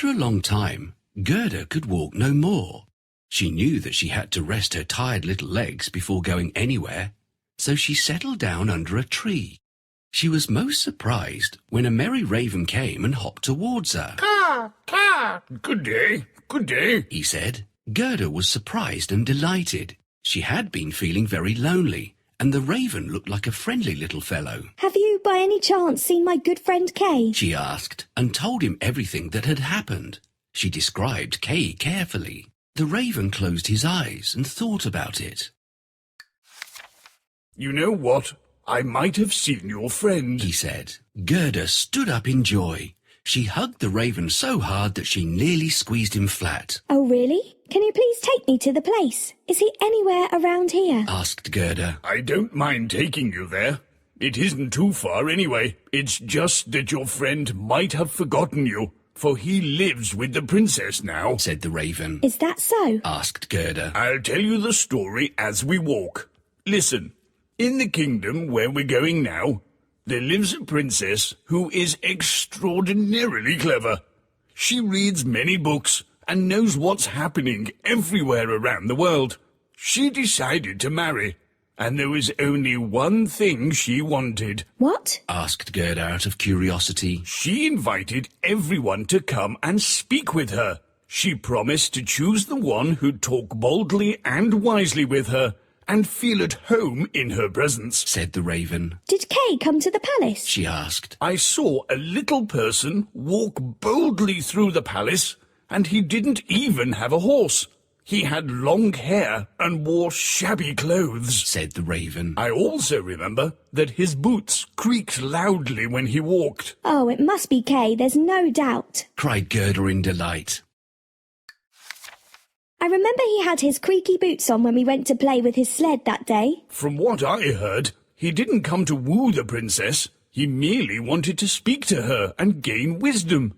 After a long time, Gerda could walk no more. She knew that she had to rest her tired little legs before going anywhere, so she settled down under a tree. She was most surprised when a merry raven came and hopped towards her. "Caw, caw, good day," he said. Gerda was surprised and delighted. She had been feeling very lonely, and the raven looked like a friendly little fellow. "Have you by any chance seen my good friend Kay?" she asked, and told him everything that had happened. She described Kay carefully. The raven closed his eyes and thought about it. "You know what? I might have seen your friend," he said. Gerda stood up in joy. She hugged the raven so hard that she nearly squeezed him flat. "Oh, really? Can you please take me to the place? Is he anywhere around here?" asked Gerda. "I don't mind taking you there. It isn't too far anyway. It's just that your friend might have forgotten you, for he lives with the princess now," said the raven. "Is that so?" asked Gerda. "I'll tell you the story as we walk. Listen, in the kingdom where we're going now, there lives a princess who is extraordinarily clever. She reads many books and knows what's happening everywhere around the world. She decided to marry, and there was only one thing she wanted." "What?" asked Gerda out of curiosity. "She invited everyone to come and speak with her. She promised to choose the one who'd talk boldly and wisely with her, and feel at home in her presence," said the raven. "Did Kay come to the palace?" she asked. "I saw a little person walk boldly through the palace, and he didn't even have a horse. He had long hair and wore shabby clothes," said the raven. "I also remember that his boots creaked loudly when he walked." "Oh, it must be Kay, there's no doubt," cried Gerda in delight. "I remember he had his creaky boots on when we went to play with his sled that day." "From what I heard, he didn't come to woo the princess. He merely wanted to speak to her and gain wisdom.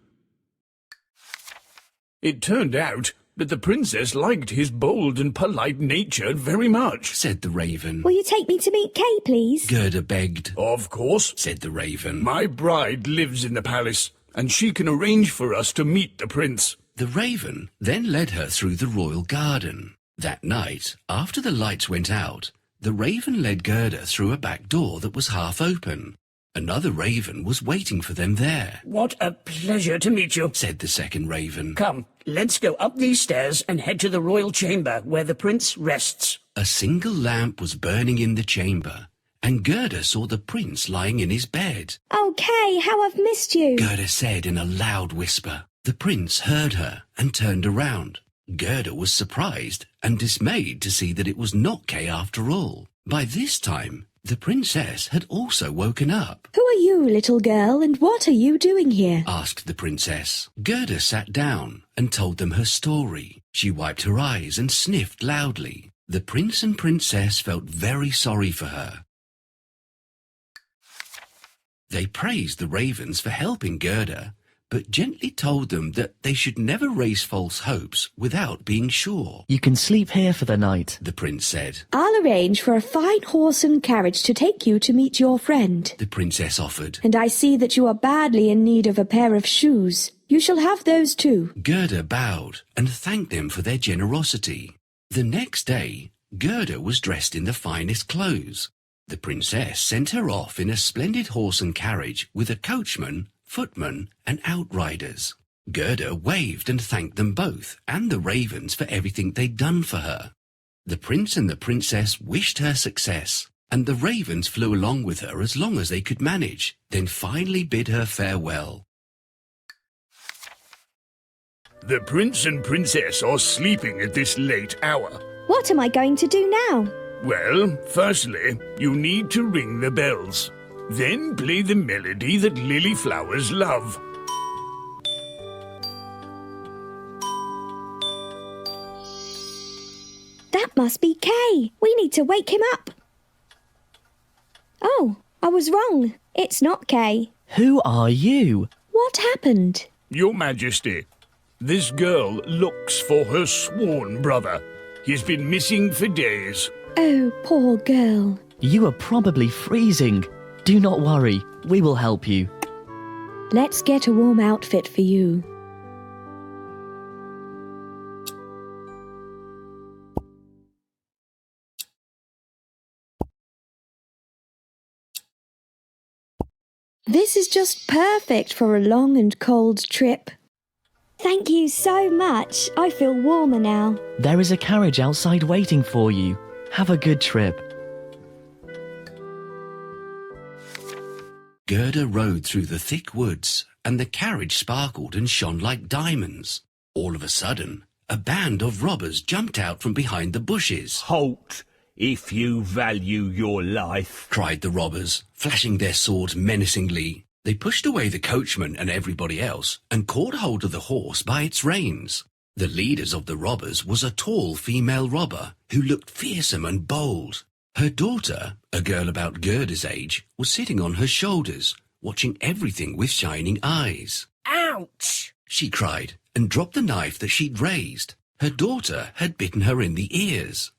It turned out that the princess liked his bold and polite nature very much," said the raven. "Will you take me to meet Kay, please?" Gerda begged. "Of course," said the raven. "My bride lives in the palace, and she can arrange for us to meet the prince." The raven then led her through the royal garden. That night, after the lights went out, the raven led Gerda through a back door that was half open. Another raven was waiting for them there. "What a pleasure to meet you," said the second raven. "Come, let's go up these stairs and head to the royal chamber where the prince rests." A single lamp was burning in the chamber, and Gerda saw the prince lying in his bed. "Oh, Kay, how I've missed you," Gerda said in a loud whisper. The prince heard her and turned around. Gerda was surprised and dismayed to see that it was not Kay after all. By this time, the princess had also woken up. "Who are you, little girl, and what are you doing here?" asked the princess. Gerda sat down and told them her story. She wiped her eyes and sniffed loudly. The prince and princess felt very sorry for her. They praised the ravens for helping Gerda, but gently told them that they should never raise false hopes without being sure. "You can sleep here for the night," the prince said. "I'll arrange for a fine horse and carriage to take you to meet your friend," the princess offered. "and I see that you are badly in need of a pair of shoes. You shall have those too." Gerda bowed and thanked them for their generosity. The next day, Gerda was dressed in the finest clothes. The princess sent her off in a splendid horse and carriage with a coachman, footman, and outriders. Gerda waved and thanked them both and the ravens for everything they'd done for her. The prince and the princess wished her success, and the ravens flew along with her as long as they could manage, then finally bid her farewell. "The prince and princess are sleeping at this late hour." "What am I going to do now?" "Well, firstly, you need to ring the bells. Then play the melody that lily flowers love." "That must be Kay. We need to wake him up." "Oh, I was wrong. It's not Kay." "Who are you?" "What happened?" "Your Majesty, this girl looks for her sworn brother. He's been missing for days." "Oh, poor girl." "You are probably freezing. Do not worry, we will help you." "Let's get a warm outfit for you." This is just perfect for a long and cold trip. Thank you so much. I feel warmer now. There is a carriage outside waiting for you. Have a good trip. Gerda rode through the thick woods, and the carriage sparkled and shone like diamonds. All of a sudden, a band of robbers jumped out from behind the bushes. Halt, if you value your life, cried the robbers, flashing their swords menacingly. They pushed away the coachman and everybody else and caught hold of the horse by its reins. The leaders of the robbers was a tall female robber who looked fearsome and bold. Her daughter, a girl about Gerda's age, was sitting on her shoulders, watching everything with shining eyes. Ouch! She cried and dropped the knife that she'd raised. Her daughter had bitten her in the ears.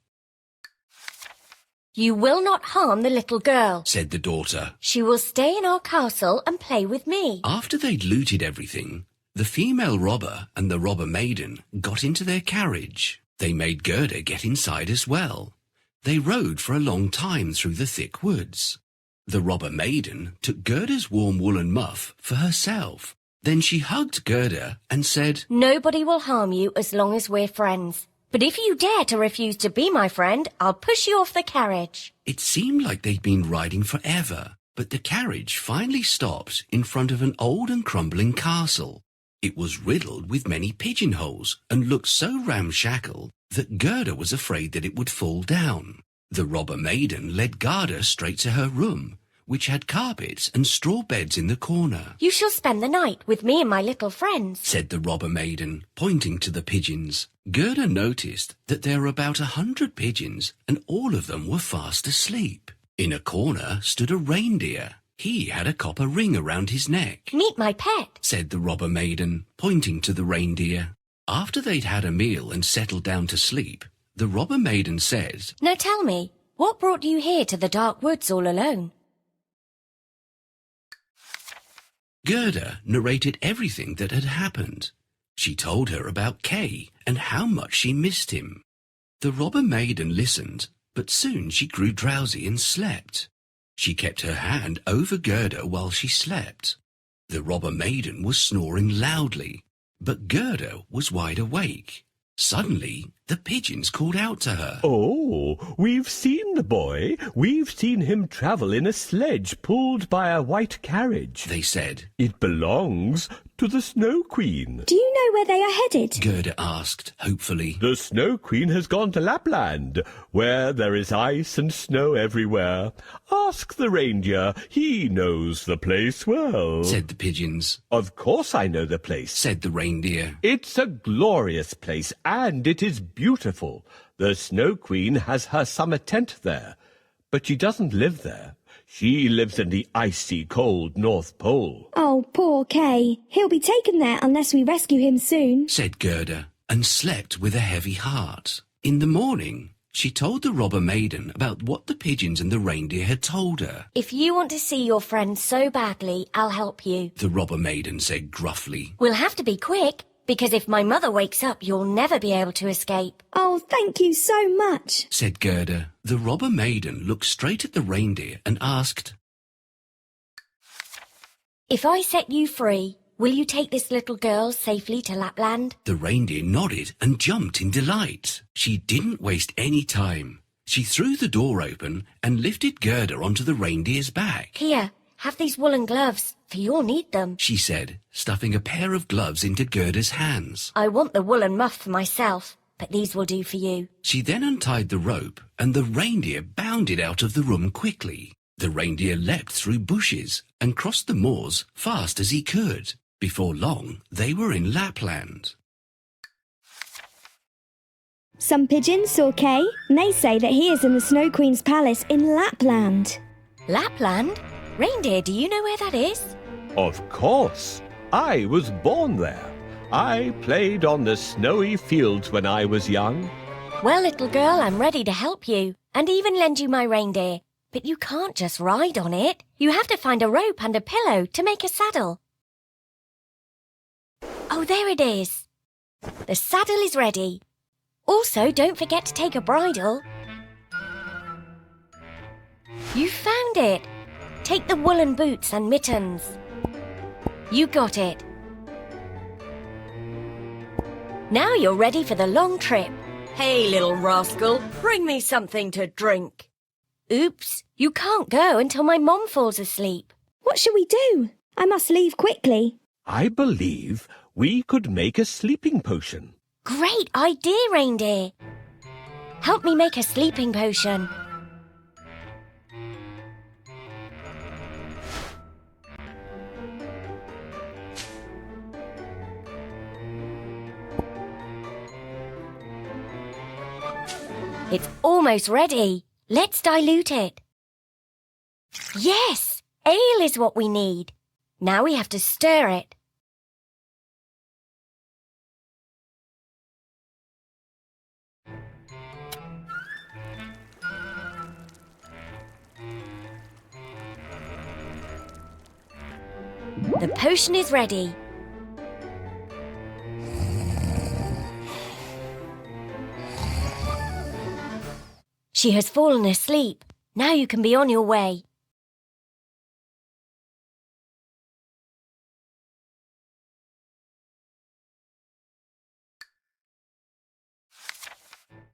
You will not harm the little girl, said the daughter. She will stay in our castle and play with me. After they'd looted everything, the female robber and the robber maiden got into their carriage. They made Gerda get inside as well. They rode for a long time through the thick woods. The robber maiden took Gerda's warm woolen muff for herself. Then she hugged Gerda and said, Nobody will harm you as long as we're friends. But if you dare to refuse to be my friend, I'll push you off the carriage. It seemed like they'd been riding forever, but the carriage finally stopped in front of an old and crumbling castle. It was riddled with many pigeonholes and looked so ramshackle that Gerda was afraid that it would fall down. The robber maiden led Gerda straight to her room, which had carpets and straw beds in the corner. You shall spend the night with me and my little friends, said the robber maiden, pointing to the pigeons. Gerda noticed that there were about 100 pigeons, and all of them were fast asleep. In a corner stood a reindeer. He had a copper ring around his neck. Meet my pet, said the robber maiden, pointing to the reindeer. After they'd had a meal and settled down to sleep, the robber maiden said, Now tell me, what brought you here to the dark woods all alone? Gerda narrated everything that had happened. She told her about Kay and how much she missed him. The robber maiden listened, but soon she grew drowsy and slept. She kept her hand over Gerda while she slept. The robber maiden was snoring loudly, but Gerda was wide awake. Suddenly, the pigeons called out to her. Oh, we've seen the boy. We've seen him travel in a sledge pulled by a white carriage, they said. It belongs to the Snow Queen. Do you know where they are headed? Gerda asked, hopefully. The Snow Queen has gone to Lapland, where there is ice and snow everywhere. Ask the reindeer. He knows the place well, said the pigeons. Of course I know the place, said the reindeer. It's a glorious place, and it is beautiful. The Snow Queen has her summer tent there, but she doesn't live there. She lives in the icy cold North Pole. Oh, poor Kay. He'll be taken there unless we rescue him soon, said Gerda, and slept with a heavy heart. In the morning, she told the robber maiden about what the pigeons and the reindeer had told her. If you want to see your friend so badly, I'll help you, the robber maiden said gruffly. We'll have to be quick, because if my mother wakes up, you'll never be able to escape. Oh, thank you so much, said Gerda. The robber maiden looked straight at the reindeer and asked, If I set you free, will you take this little girl safely to Lapland? The reindeer nodded and jumped in delight. She didn't waste any time. She threw the door open and lifted Gerda onto the reindeer's back. Here, have these woolen gloves, for you'll need them, she said, stuffing a pair of gloves into Gerda's hands. I want the woolen muff for myself, but these will do for you. She then untied the rope, and the reindeer bounded out of the room quickly. The reindeer leapt through bushes and crossed the moors fast as he could. Before long, they were in Lapland. Some pigeons saw Kay, and they say that he is in the Snow Queen's palace in Lapland. Lapland? Reindeer, do you know where that is? Of course. I was born there. I played on the snowy fields when I was young. Well, little girl, I'm ready to help you, and even lend you my reindeer. But you can't just ride on it. You have to find a rope and a pillow to make a saddle. Oh, there it is. The saddle is ready. Also, don't forget to take a bridle. You found it. take the woolen boots and mittens. You got it. Now you're ready for the long trip. Hey, little rascal, bring me something to drink. Oops, you can't go until my mom falls asleep. What shall we do? I must leave quickly. I believe we could make a sleeping potion. Great idea, reindeer. Help me make a sleeping potion. It's almost ready. Let's dilute it. Yes, ale is what we need. Now we have to stir it. The potion is ready. She has fallen asleep. Now you can be on your way.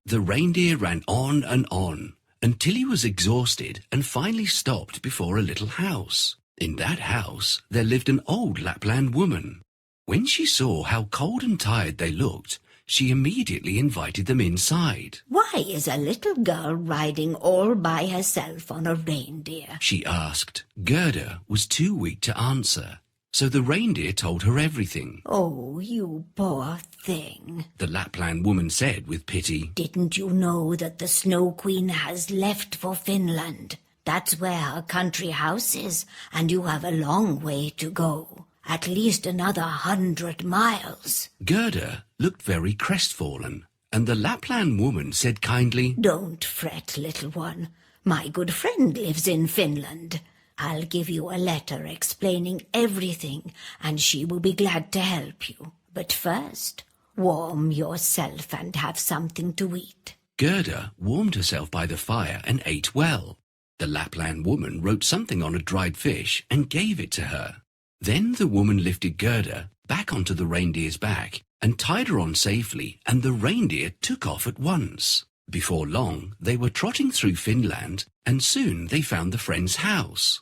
The reindeer ran on and on until he was exhausted and finally stopped before a little house. In that house there lived an old Lapland woman. When she saw how cold and tired they looked, she immediately invited them inside. Why is a little girl riding all by herself on a reindeer? She asked. Gerda was too weak to answer, so the reindeer told her everything. Oh, you poor thing. The Lapland woman said with pity. Didn't you know that the Snow Queen has left for Finland? That's where her country house is, and you have a long way to go. At least another 100 miles. Gerda looked very crestfallen, and the Lapland woman said kindly, Don't fret, little one. My good friend lives in Finland. I'll give you a letter explaining everything, and she will be glad to help you. But first, warm yourself and have something to eat. Gerda warmed herself by the fire and ate well. The Lapland woman wrote something on a dried fish and gave it to her. Then the woman lifted Gerda back onto the reindeer's back and tied her on safely, and the reindeer took off at once. Before long, they were trotting through Finland, and soon they found the friend's house.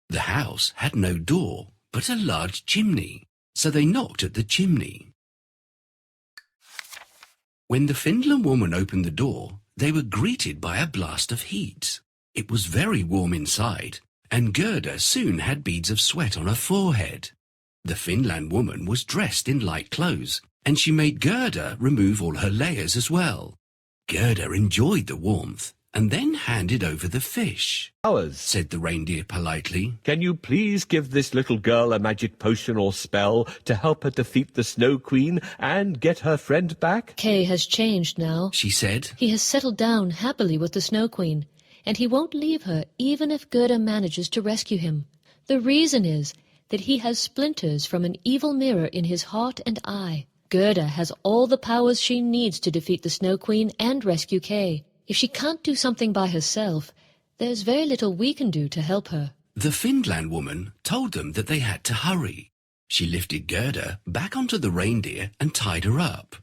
The house had no door, but a large chimney, so they knocked at the chimney. When the Finland woman opened the door, they were greeted by a blast of heat. It was very warm inside, and Gerda soon had beads of sweat on her forehead. The Finland woman was dressed in light clothes, and she made Gerda remove all her layers as well. Gerda enjoyed the warmth, and then handed over the fish. Ours, Said the reindeer politely. can you please give this little girl a magic potion or spell to help her defeat the Snow Queen and get her friend back? Kay has changed now. She said. He has settled down happily with the Snow Queen, and he won't leave her even if Gerda manages to rescue him. The reason is that he has splinters from an evil mirror in his heart and eye. Gerda has all the powers she needs to defeat the Snow Queen and rescue Kay. If she can't do something by herself, there's very little we can do to help her. The Finland woman told them that they had to hurry. She lifted Gerda back onto the reindeer and tied her up.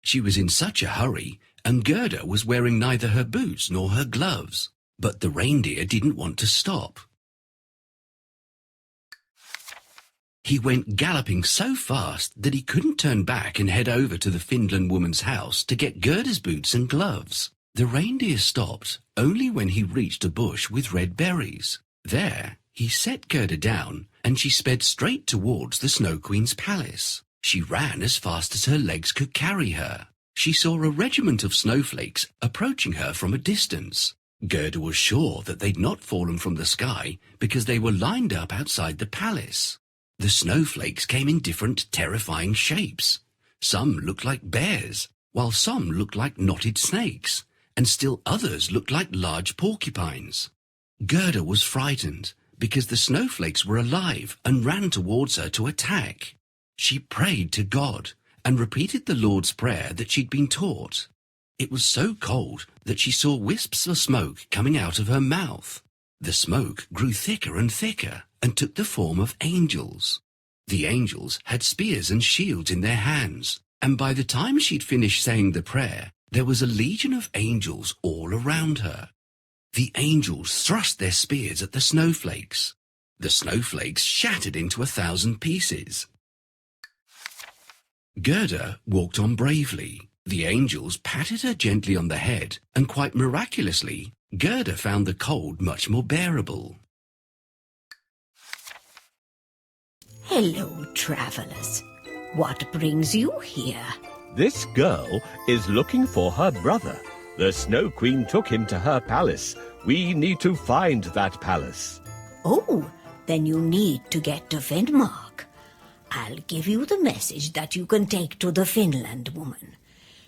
She was in such a hurry, and Gerda was wearing neither her boots nor her gloves. But the reindeer didn't want to stop. He went galloping so fast that he couldn't turn back and head over to the Finland woman's house to get Gerda's boots and gloves. The reindeer stopped only when he reached a bush with red berries. There, he set Gerda down, and she sped straight towards the Snow Queen's palace. She ran as fast as her legs could carry her. She saw a regiment of snowflakes approaching her from a distance. Gerda was sure that they'd not fallen from the sky because they were lined up outside the palace. The snowflakes came in different terrifying shapes. Some looked like bears, while some looked like knotted snakes, and still others looked like large porcupines. Gerda was frightened because the snowflakes were alive and ran towards her to attack. She prayed to God and repeated the Lord's Prayer that she'd been taught. It was so cold that she saw wisps of smoke coming out of her mouth. The smoke grew thicker and thicker and took the form of angels. The angels had spears and shields in their hands, and by the time she'd finished saying the prayer, there was a legion of angels all around her. The angels thrust their spears at the snowflakes. The snowflakes shattered into 1,000 pieces. Gerda walked on bravely. The angels patted her gently on the head, and quite miraculously, Gerda found the cold much more bearable. Hello, travellers. What brings you here? This girl is looking for her brother. The Snow Queen took him to her palace. We need to find that palace. Oh, then you need to get to Finnmark. I'll give you the message that you can take to the Finland woman.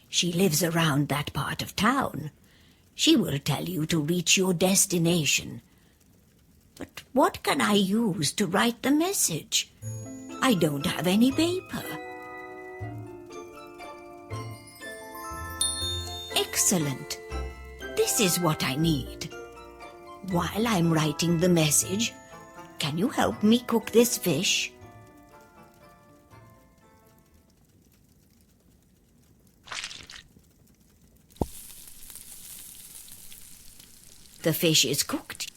She lives around that part of town. She will tell you to reach your destination. But what can I use to write the message? I don't have any paper. Excellent. This is what I need. While I'm writing the message, can you help me cook this fish? The fish is cooked.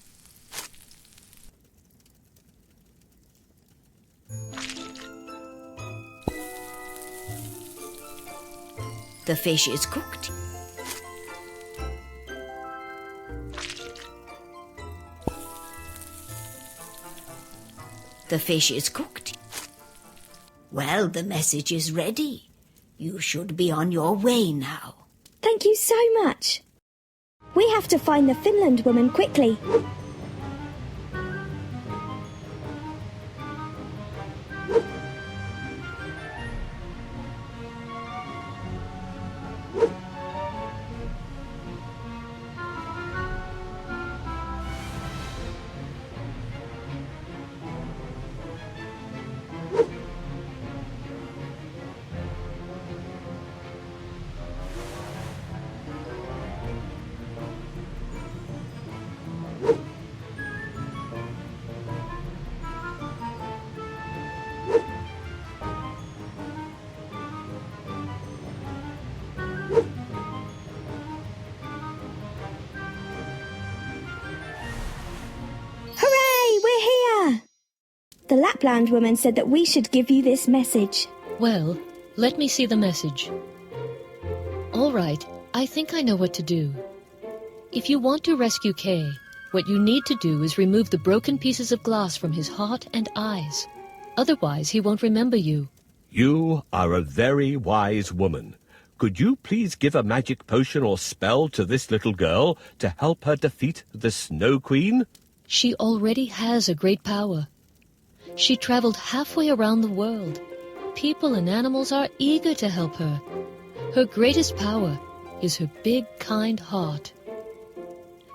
The fish is cooked. The fish is cooked. Well, the message is ready. You should be on your way now. Thank you so much. We have to find the Finland woman quickly. The Lapland woman said that we should give you this message. Well, let me see the message. All right, I think I know what to do. If you want to rescue Kay, what you need to do is remove the broken pieces of glass from his heart and eyes. Otherwise, he won't remember you. You are a very wise woman. Could you please give a magic potion or spell to this little girl to help her defeat the Snow Queen? She already has a great power. She traveled halfway around the world. People and animals are eager to help her. Her greatest power is her big, kind heart.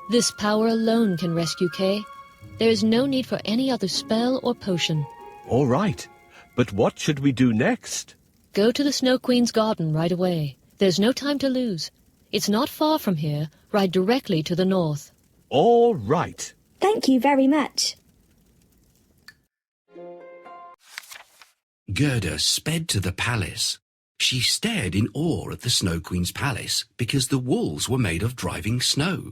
This power alone can rescue Kay. There is no need for any other spell or potion. All right, but what should we do next? Go to the Snow Queen's garden right away. There's no time to lose. It's not far from here. Ride directly to the north. All right. Thank you very much. Gerda sped to the palace. She stared in awe at the Snow Queen's palace because the walls were made of driving snow.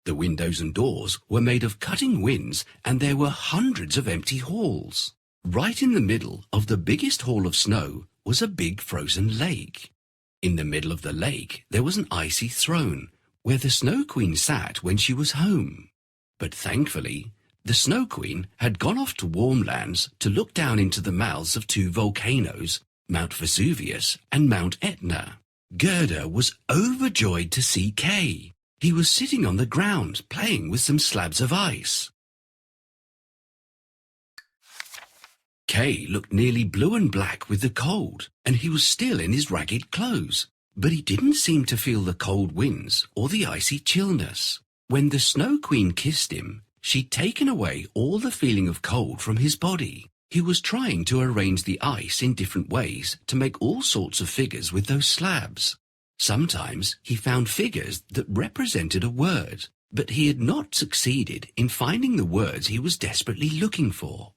The windows and doors were made of cutting winds, and there were hundreds of empty halls. Right in the middle of the biggest hall of snow was a big frozen lake. In the middle of the lake there was an icy throne where the Snow Queen sat when she was home. But thankfully, the Snow Queen had gone off to warm lands to look down into the mouths of two volcanoes, Mount Vesuvius and Mount Etna. Gerda was overjoyed to see Kay. He was sitting on the ground playing with some slabs of ice. Kay looked nearly blue and black with the cold, and he was still in his ragged clothes, but he didn't seem to feel the cold winds or the icy chillness. When the Snow Queen kissed him, she'd taken away all the feeling of cold from his body. He was trying to arrange the ice in different ways to make all sorts of figures with those slabs. Sometimes he found figures that represented a word, but he had not succeeded in finding the words he was desperately looking for.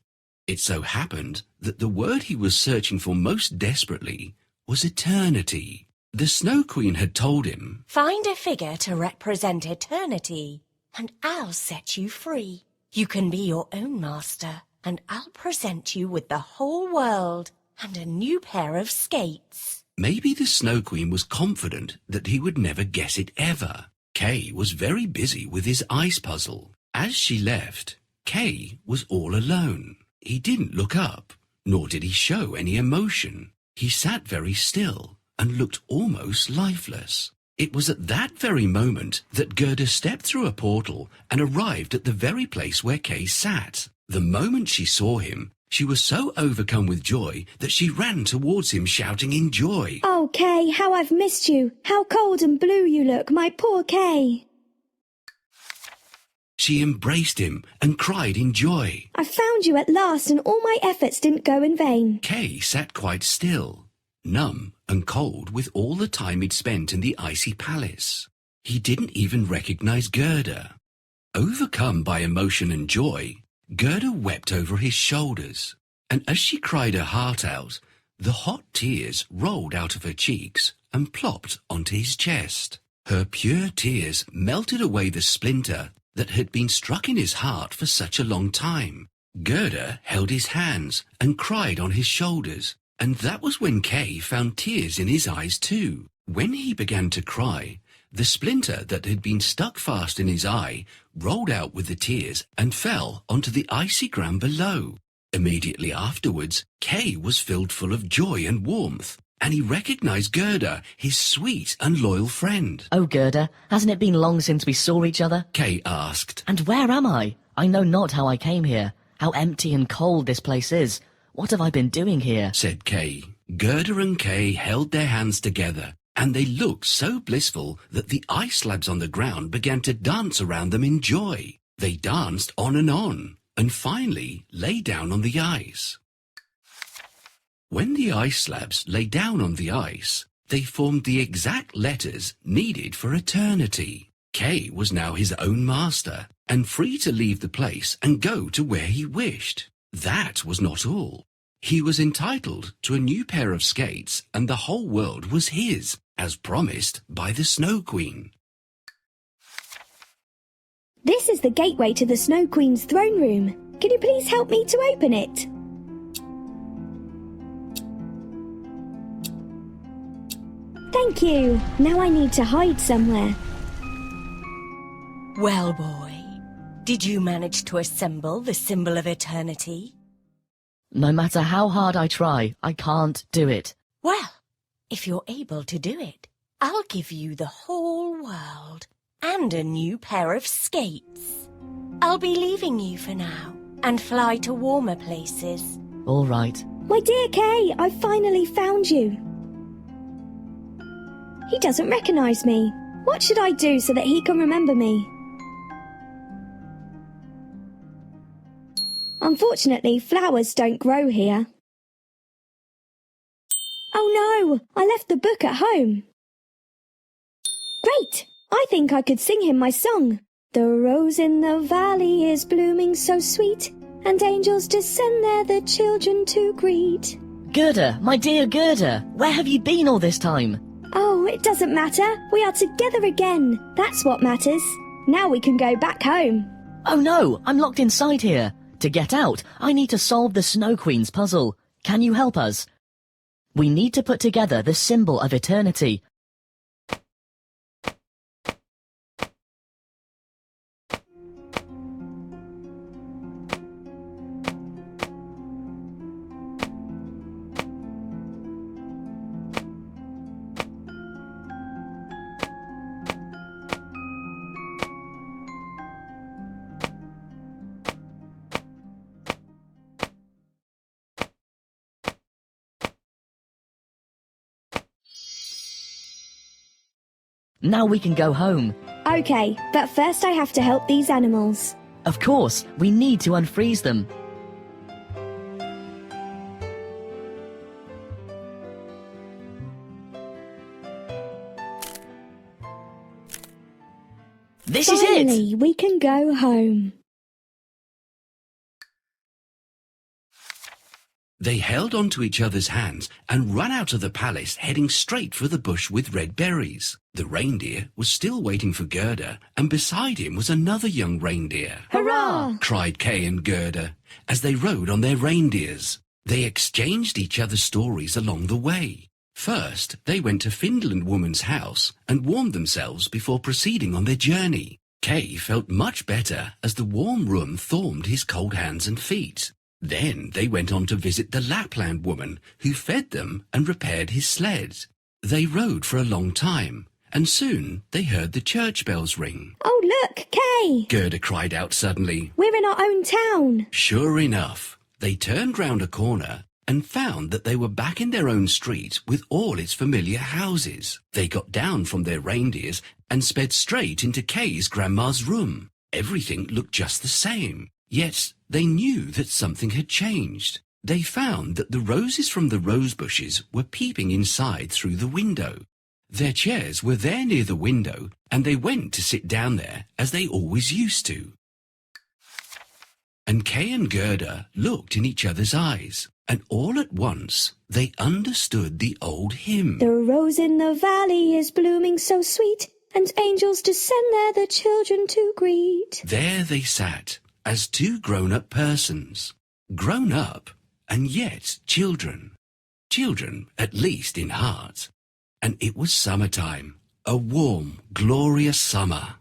It so happened that the word he was searching for most desperately was eternity. The Snow Queen had told him, "Find a figure to represent eternity, and I'll set you free. You can be your own master, and I'll present you with the whole world and a new pair of skates." Maybe the Snow Queen was confident that he would never guess it ever. Kay was very busy with his ice puzzle. As she left, Kay was all alone. He didn't look up, nor did he show any emotion. He sat very still and looked almost lifeless. It was at that very moment that Gerda stepped through a portal and arrived at the very place where Kay sat. The moment she saw him, she was so overcome with joy that she ran towards him shouting in joy. "Oh, Kay, how I've missed you! How cold and blue you look, my poor Kay!" She embraced him and cried in joy. "I found you at last, and all my efforts didn't go in vain." Kay sat quite still, numb and cold with all the time he'd spent in the icy palace. He didn't even recognize Gerda. Overcome by emotion and joy, Gerda wept over his shoulders, and as she cried her heart out, the hot tears rolled out of her cheeks and plopped onto his chest. Her pure tears melted away the splinter that had been struck in his heart for such a long time. Gerda held his hands and cried on his shoulders, and that was when Kay found tears in his eyes too. When he began to cry, the splinter that had been stuck fast in his eye rolled out with the tears and fell onto the icy ground below. Immediately afterwards, Kay was filled full of joy and warmth, and he recognized Gerda, his sweet and loyal friend. "Oh, Gerda, hasn't it been long since we saw each other?" Kay asked. "And where am I? I know not how I came here. How empty and cold this place is. What have I been doing here?" said Kay. Gerda and Kay held their hands together, and they looked so blissful that the ice slabs on the ground began to dance around them in joy. They danced on, and finally lay down on the ice. When the ice slabs lay down on the ice, they formed the exact letters needed for eternity. Kay was now his own master, and free to leave the place and go to where he wished. That was not all. He was entitled to a new pair of skates, and the whole world was his, as promised by the Snow Queen. "This is the gateway to the Snow Queen's throne room. Can you please help me to open it?" "Thank you. Now I need to hide somewhere." Well, boy, did you manage to assemble the symbol of eternity? No matter how hard I try, I can't do it. Well, if you're able to do it, I'll give you the whole world and a new pair of skates. I'll be leaving you for now and fly to warmer places. All right. "My dear Kay, I finally found you." "He doesn't recognize me. What should I do so that he can remember me?" "Unfortunately, flowers don't grow here." "Oh no, I left the book at home." "Great! I think I could sing him my song. The rose in the valley is blooming so sweet, and angels descend there the children to greet." Gerda, my dear Gerda, where have you been all this time? "Oh, it doesn't matter. We are together again. That's what matters. Now we can go back home." Oh no, I'm locked inside here. To get out, I need to solve the Snow Queen's puzzle. Can you help us? We need to put together the symbol of eternity. Now we can go home. Okay, but first I have to help these animals. Of course, we need to unfreeze them. This is it! Finally, we can go home. They held on to each other's hands and ran out of the palace, heading straight for the bush with red berries. The reindeer was still waiting for Gerda, and beside him was another young reindeer. Hurrah! Cried Kay and Gerda as they rode on their reindeers. They exchanged each other's stories along the way. First, they went to Finland woman's house and warmed themselves before proceeding on their journey. Kay felt much better as the warm room thawed his cold hands and feet. Then they went on to visit the Lapland woman, who fed them and repaired his sled. They rode for a long time, and soon they heard the church bells ring. Oh, look, Kay! Gerda cried out suddenly. We're in our own town. Sure enough, they turned round a corner and found that they were back in their own street with all its familiar houses. They got down from their reindeers and sped straight into Kay's grandma's room. Everything looked just the same, yet they knew that something had changed. They found that the roses from the rose bushes were peeping inside through the window. Their chairs were there near the window, and they went to sit down there as they always used to. And Kay and Gerda looked in each other's eyes, and all at once they understood the old hymn. The rose in the valley is blooming so sweet, and angels descend there the children to greet. There they sat as two grown-up persons. Grown up, and yet children. Children, at least in heart. And it was summertime, a warm, glorious summer.